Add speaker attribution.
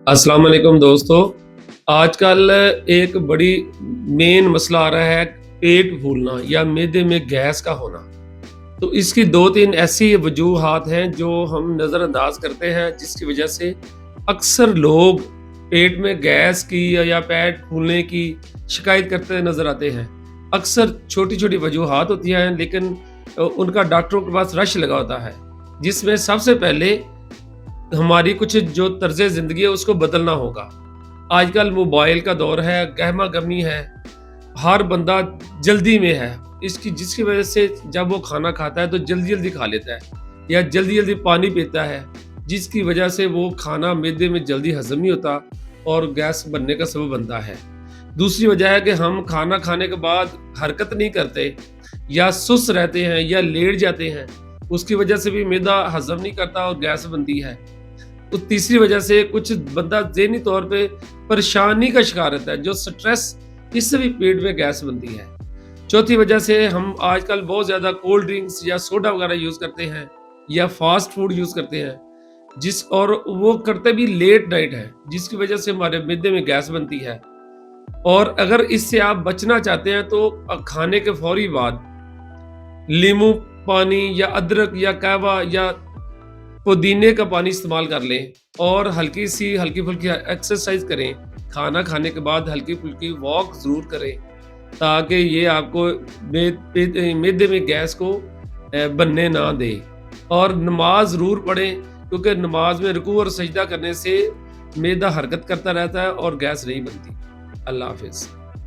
Speaker 1: अस्सलाम वालेकुम दोस्तों। आजकल एक बड़ी मेन मसला आ रहा है पेट फूलना या मैदे में गैस का होना। तो इसकी 2-3 ऐसी वजूहात हैं जो हम नज़रअंदाज करते हैं, जिसकी वजह से अक्सर लोग पेट में गैस की या पेट फूलने की शिकायत करते नज़र आते हैं। अक्सर छोटी-छोटी वजूहात होती हैं, लेकिन उनका डॉक्टरों के पास रश लगा होता है, जिसमें सबसे पहले हमारी कुछ जो तर्ज़ ज़िंदगी है उसको बदलना होगा। आजकल मोबाइल का दौर है, गहमा-गहमी है, हर बंदा जल्दी में है। जिसकी वज़ह से जब वो खाना खाता है तो जल्दी-जल्दी खा लेता है या जल्दी-जल्दी पानी पीता है, जिसकी वज़ह से वो खाना मैदे में जल्दी हज़म नहीं होता और गैस बनने का सबब बनता है। दूसरी वजह है कि हम खाना खाने के बाद हरकत नहीं करते या सुस्त रहते हैं या लेट जाते हैं, उसकी वजह से भी मैदा हज़म नहीं करता और गैस बनती है। तो तीसरी वजह से कुछ बंदा ज़हनी तौर पे परेशानी का शिकार रहता है, जो स्ट्रेस, इससे भी पेट में गैस बनती है। चौथी वजह से हम आजकल बहुत ज़्यादा कोल्ड ड्रिंक्स या सोडा वगैरह यूज़ करते हैं या फास्ट फूड यूज़ करते हैं, और वो करते भी लेट नाइट है, जिसकी वजह से हमारे मैदे में गैस बनती है। और अगर इससे आप बचना चाहते हैं तो खाने के फौरी बाद नींबू पानी या अदरक या कहवा या पुदीने का पानी इस्तेमाल कर लें और हल्की फुल्की एक्सरसाइज करें। खाना खाने के बाद हल्की फुल्की वॉक ज़रूर करें, ताकि ये आपको मैदे में गैस को बनने ना दे। और नमाज ज़रूर पढ़ें, क्योंकि नमाज में रुकू और सजदा करने से मैदा हरकत करता रहता है और गैस नहीं बनती। अल्लाह हाफिज़।